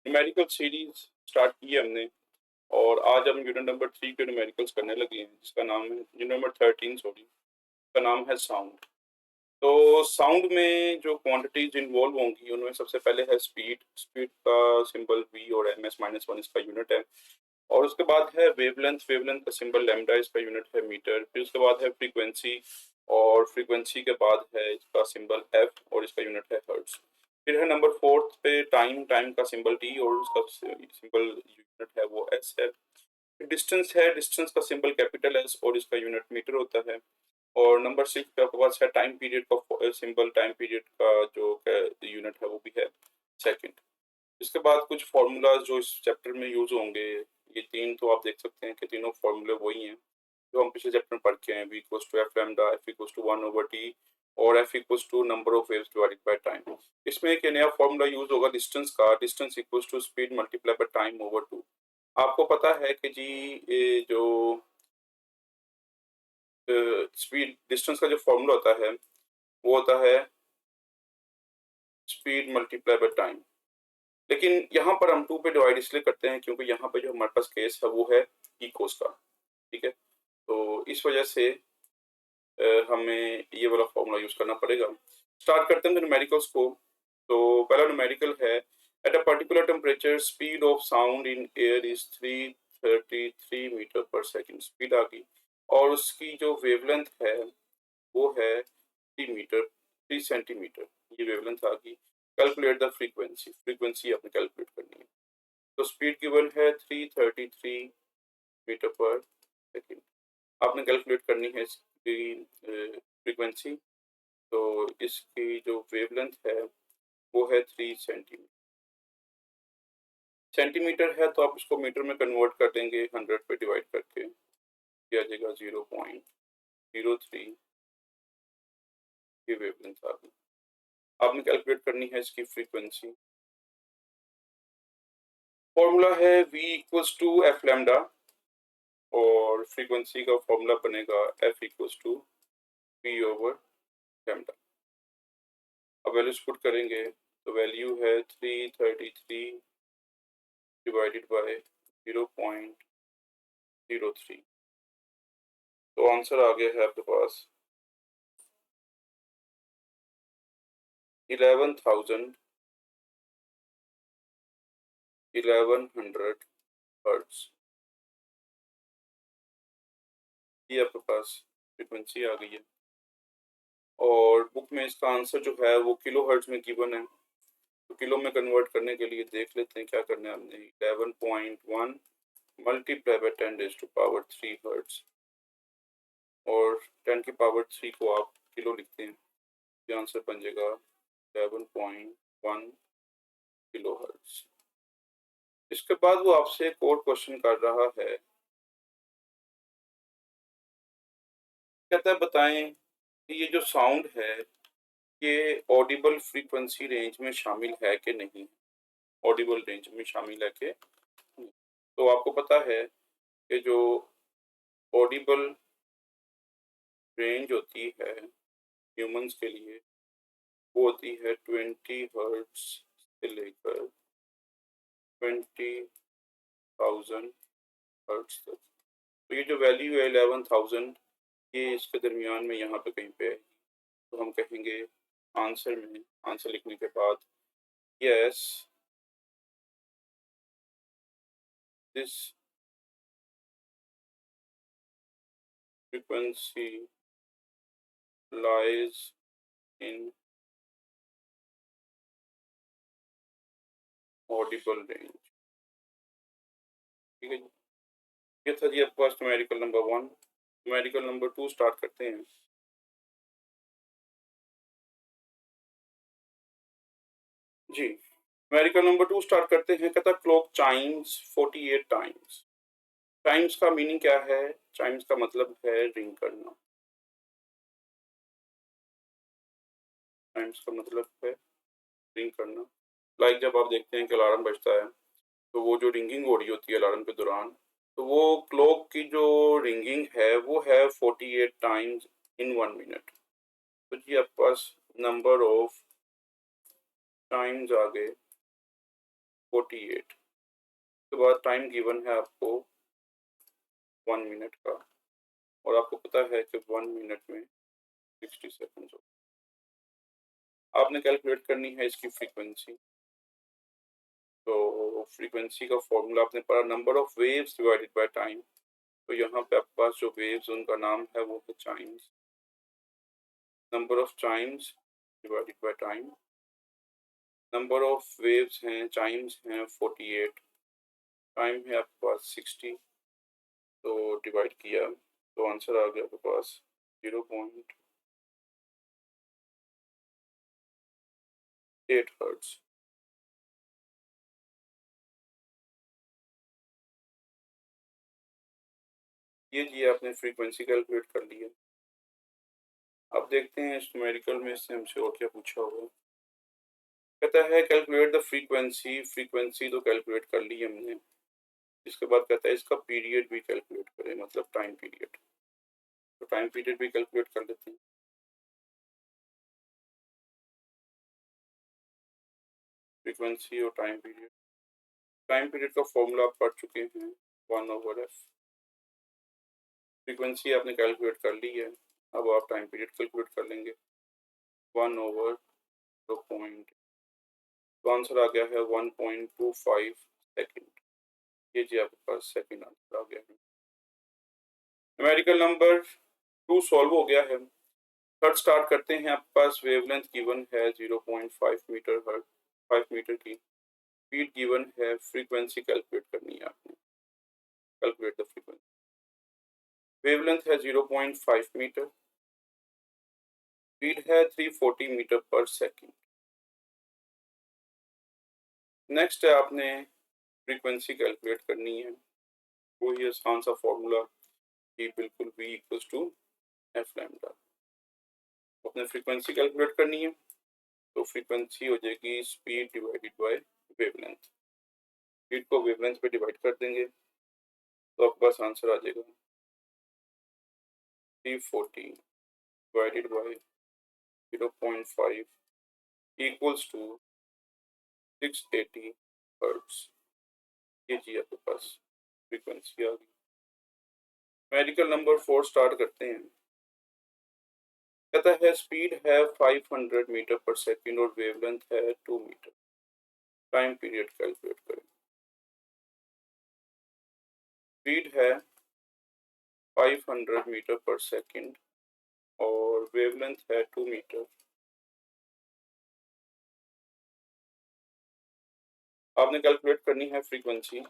Numerical series start की है हमने और आज हम यूनिट नंबर 3 के न्यूमेरिकल्स करने लगे हैं जिसका नाम है यूनिट नंबर 13 सॉरी का नाम है साउंड। तो साउंड में जो क्वांटिटीज इन्वॉल्व होंगी उनमें सबसे पहले है स्पीड। स्पीड का सिंबल v और ms-1 इसका यूनिट है। और उसके बाद है वेवलेंथ। वेवलेंथ का सिंबल लैम्डा, इसका यूनिट है मीटर। फिर उसके बाद है फ्रीक्वेंसी और फ्रीक्वेंसी के बाद है इसका सिंबल f और इसका यूनिट है हर्ट्ज। फिर है नंबर 4 पे टाइम। टाइम का सिंबल t और उसका सिंबल यूनिट है वो s है। डिस्टेंस है, डिस्टेंस का सिंबल कैपिटल S और इसका यूनिट मीटर होता है। और नंबर 6 पे आपके पास है टाइम पीरियड का सिंबल। टाइम पीरियड का जो यूनिट है वो भी है सेकंड। इसके बाद कुछ फार्मूलाज जो इस चैप्टर में यूज होंगे, ये तीन तो आप देख सकते हैं कि तीनों फार्मूले वही हैं जो हम पिछले चैप्टर में पढ़ के हैं। v equals to F lambda, f equals to 1/t और f equals to number of waves divided by time. इसमें एक नया फार्मूला यूज होगा डिस्टेंस का। Distance equals to speed multiply by time over 2। आपको पता है कि जी ये जो स्पीड डिस्टेंस का जो फॉर्मूला होता है वो होता है स्पीड मल्टीप्लाई बाय टाइम। लेकिन यहाँ पर हम 2 पे डिवाइड इसलिए करते हैं क्योंकि यहाँ पे जो हमारे पास केस है वो है इकोस का। ठीक है, तो इस वजह से हमें ये वाला फॉर्मूला यूज करना पड़ेगा। स्टार्ट करते हैं न्यूमेरिकल्स को। तो पहला न्यूमेरिकल है at a particular temperature speed of sound in air is 333 metre per second. Speed आ गई और उसकी जो वेवलेंथ है वो है 3 सेंटीमीटर। ये वेवलेंथ आ गई। Calculate the frequency. फ्रीक्वेंसी आपने कैलकुलेट करनी है। तो स्पीड गिवन है 333 मीटर पर सेकंड। आपने कैलकुलेट करनी है इसकी फ्रीक्वेंसी। तो इसकी जो वेवलेंथ है वो है 3 सेंटीमीटर। सेंटीमीटर है तो आप इसको मीटर में कन्वर्ट कर देंगे 100 पे डिवाइड करके, आ जाएगा 0.03। ये वेवलेंथ आ गई। आपने कैलकुलेट करनी है इसकी फ्रीक्वेंसी। फॉर्मूला है v equals to F lambda और फ्रीक्वेंसी का फॉर्मूला बनेगा f equals to v over lambda. अब वैल्यूज पुट करेंगे तो वैल्यू है 333 डिवाइडेड बाय 0.03। तो आंसर आ गया है आपके पास 1100 हर्ट्ज। ये आपके पास फ्रीक्वेंसी आ गई है और बुक में इसका आंसर जो है वो किलो हर्ट्ज में गिवन है। तो किलो में कन्वर्ट करने के लिए देख लेते हैं क्या करना है हमने। 11.1 मल्टीप्लाई बाय 10⁻³ हर्ट्ज और 10⁻³ को आप किलो लिखते हैं। ये आंसर बन जाएगा 11.1 किलो हर्ट्ज। इसके बाद वो आपसे एक और क्वेश्चन कर रहा है। कहता है बताएं कि ये जो साउंड है ये ऑडिबल फ्रीक्वेंसी रेंज में शामिल है कि नहीं। ऑडिबल रेंज में शामिल है कि नहीं। तो आपको पता है कि जो ऑडिबल रेंज होती है ह्यूमंस के लिए वो होती है 20 हर्ट्ज से लेकर 20,000 हर्ट्ज तक। तो ये जो वैल्यू है 11,000 ये इसके दरमियान में यहाँ पे कहीं पे है। तो हम कहेंगे आंसर में, आंसर लिखने के बाद yes this frequency lies in audible range. ठीक है जी, ये था जी आपके पास numerical number 1। Numerical number 2 start करते हैं। जी, न्यूमेरिकल नंबर 2 स्टार्ट करते हैं। कहता क्लॉक चाइम्स 48 टाइम्स। चाइम्स का मीनिंग क्या है? चाइम्स का मतलब है रिंग करना। चाइम्स का मतलब है रिंग करना। लाइक जब आप देखते हैं कि अलार्म बजता है तो वो जो रिंगिंग हो रही होती है अलार्म के दौरान, तो वो क्लॉक की जो रिंगिंग है वो है 48 टाइम्स इन 1 मिनट। तो जी आपके पास नंबर ऑफ टाइम्स आ गए 48। उसके बाद टाइम गिवन है आपको 1 मिनट का, और आपको पता है कि 1 मिनट में 60 सेकंड्स हो। आपने कैलकुलेट करनी है इसकी फ्रीक्वेंसी। तो फ्रीक्वेंसी का फॉर्मूला आपने पढ़ा, number of waves divided by time. तो यहाँ पे आपके पास जो वेव्स उनका नाम है वो है Chimes. Number of Chimes divided by time, number of waves हैं, चाइम्स हैं 48, टाइम है आपके पास 60, तो डिवाइड किया तो आंसर आ गया आपके पास 0.8 हर्ट्ज। ये जी आपने फ्रीक्वेंसी कैलकुलेट कर ली है। अब देखते हैं इस न्यूमेरिकल में इससे हमसे और क्या पूछा होगा। कहता है कैलकुलेट द फ्रीक्वेंसी। फ्रीक्वेंसी तो कैलकुलेट कर ली हमने, इसके बाद कहता है इसका पीरियड भी कैलकुलेट करें, मतलब टाइम पीरियड। तो टाइम पीरियड भी कैलकुलेट कर लेते हैं। फ्रीक्वेंसी और टाइम पीरियड। टाइम पीरियड का फॉर्मूला आप पढ़ चुके हैं, 1/f। फ्रीक्वेंसी आपने कैलकुलेट कर ली है, अब आप टाइम पीरियड कैलकुलेट कर लेंगे, 1/2.। तो आंसर आ गया है 1.25 सेकेंड। ये जी आपके पास सेकेंड आंसर आ गया है। न्यूमेरिकल नंबर 2 सॉल्व हो गया है। थर्ड स्टार्ट करते हैं। आपके पास वेवलेंथ गिवन है 0.5 मीटर हर 5 मीटर की, स्पीड गिवन है, फ्रीक्वेंसी कैलकुलेट करनी है आपने। Calculate the frequency. वेवलेंथ है 0.5 मीटर, स्पीड है 340 मीटर पर सेकेंड। नेक्स्ट है आपने फ्रीक्वेंसी कैलकुलेट करनी है। वही आसान सा फॉर्मूला कि बिल्कुल v equals to F lambda. अपने फ्रीक्वेंसी कैलकुलेट करनी है, तो फ्रीक्वेंसी हो जाएगी speed divided by wavelength. Speed को वेवलेंथ पे डिवाइड कर देंगे तो आपके पास आंसर आ जाएगा 340 divided by 0.5 equals to 680 hertz. ये जी आपके पास फ्रीक्वेंसी आ गई। मेडिकल नंबर 4 स्टार्ट करते हैं। कहता है स्पीड है 500 मीटर पर सेकेंड और वेवलेंथ है 2 मीटर। टाइम पीरियड कैलकुलेट करें। स्पीड है 500 मीटर पर सेकेंड और वेवलेंथ है 2 मीटर। आपने कैलकुलेट करनी है फ्रीक्वेंसी।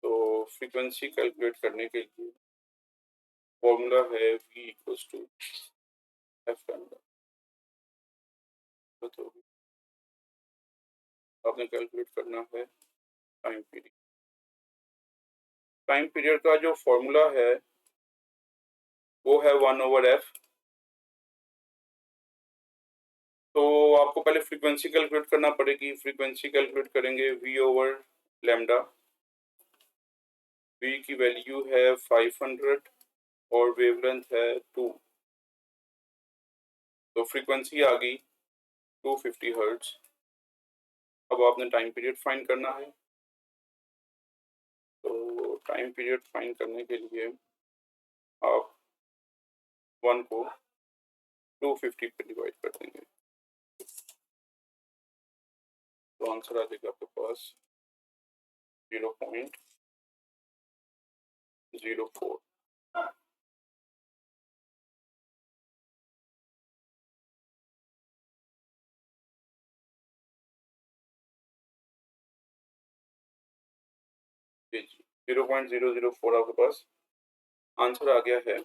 तो फ्रीक्वेंसी कैलकुलेट करने के लिए फॉर्मूला है v equals to F lambda. तो आपने कैलकुलेट करना है टाइम पीरियड। टाइम पीरियड का जो फॉर्मूला है वो है 1/f। तो आपको पहले फ्रीक्वेंसी कैलकुलेट करना पड़ेगी। फ्रीक्वेंसी कैलकुलेट करेंगे v/लैम्डा। v की वैल्यू है 500 और वेवलेंथ है 2, तो फ्रीक्वेंसी आ गई 250 हर्ट्ज। अब आपने टाइम पीरियड फाइंड करना है। तो टाइम पीरियड फाइंड करने के लिए आप 1 को 250 पे डिवाइड कर देंगे, तो आंसर आ जाएगा आपके पास 0.04। जी जी 0.004 आपके पास आंसर आ गया है।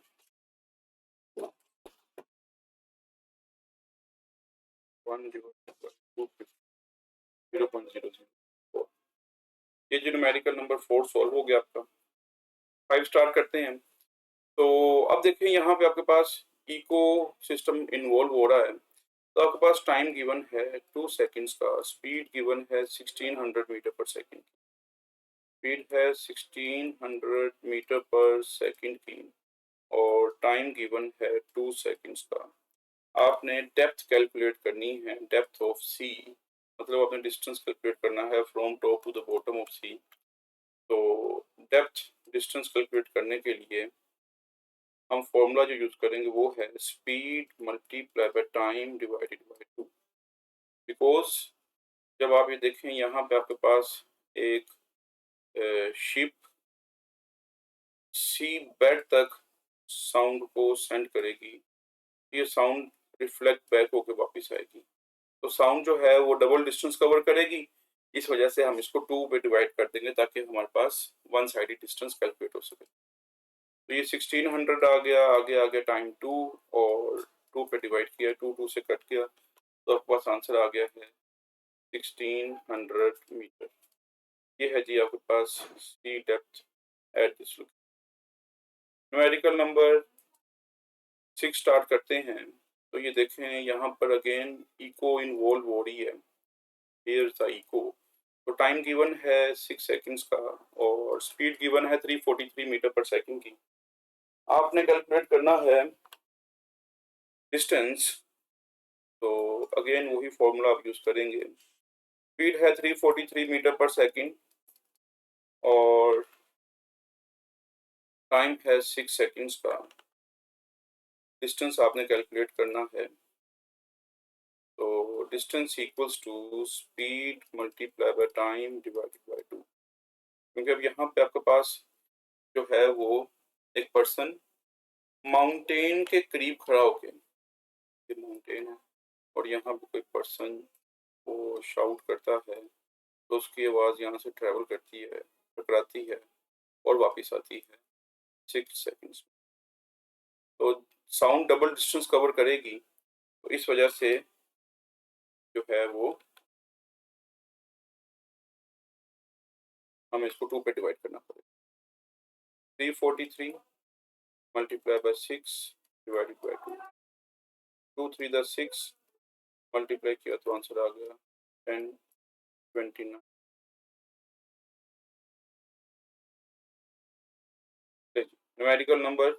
0.004। ये जो न्यूमेरिकल नंबर 4 सॉल्व हो गया आपका। 5 स्टार्ट करते हैं। तो अब देखिए यहाँ पे आपके पास इको सिस्टम इन्वॉल्व हो रहा है। तो आपके पास टाइम गिवन है 2 सेकंड्स का, स्पीड गिवन है 1600 मीटर पर सेकंड, स्पीड है 1600 मीटर पर सेकंड की, और टाइम गिवन है 2 सेकंड्स का। आपने डेप्थ कैलकुलेट करनी है, डेप्थ ऑफ सी। मतलब आपने डिस्टेंस कैलकुलेट करना है from top to the bottom of sea. तो डेप्थ डिस्टेंस कैलकुलेट करने के लिए हम फॉर्मूला जो यूज़ करेंगे वो है speed multiply by time divided by 2। Because जब आप ये देखें यहाँ पे आपके पास एक शिप सी बेड तक साउंड को सेंड करेगी, ये साउंड रिफ्लेक्ट बैक होकर वापस आएगी। तो साउंड जो है वो डबल डिस्टेंस कवर करेगी, इस वजह से हम इसको 2 पे डिवाइड कर देंगे ताकि हमारे पास वन साइडेड डिस्टेंस कैलकुलेट हो सके। तो ये 1600 आ गया, आगे आगे टाइम 2 और 2 पे डिवाइड किया, 2 से कट गया, तो आपके पास आंसर आ गया है 1600 मीटर। ये है जी आपके पास sea depth at this location. Numerical number 6 start करते हैं। तो ये देखें यहाँ पर अगेन इको इन्वॉल्व हो रही है, हियर इज द इको। तो टाइम गिवन है 6 सेकंड्स का और स्पीड गिवन है 343 मीटर पर सेकंड की। आपने कैलकुलेट करना है डिस्टेंस। तो अगेन वही फॉर्मूला आप यूज करेंगे। स्पीड है 343 मीटर पर सेकंड और टाइम है 6 सेकंड्स का। डिस्टेंस आपने कैलकुलेट करना है। तो distance equals to speed multiply by time divided by 2। क्योंकि अब यहाँ पे आपके पास जो है वो एक पर्सन माउंटेन के करीब खड़ा होके, ये माउंटेन है और यहाँ पे कोई पर्सन वो शाउट करता है, तो उसकी आवाज़ यहाँ से ट्रेवल करती है, टकराती है और वापस आती है 6 सेकंड्स में। तो साउंड डबल डिस्टेंस कवर करेगी, तो इस वजह से जो है वो हमें इसको 2 पे डिवाइड करना पड़ेगा। 343 multiply by 6 divided by 2। 2 3 the 6 multiply किया तो आंसर आ गया 1029। Numerical number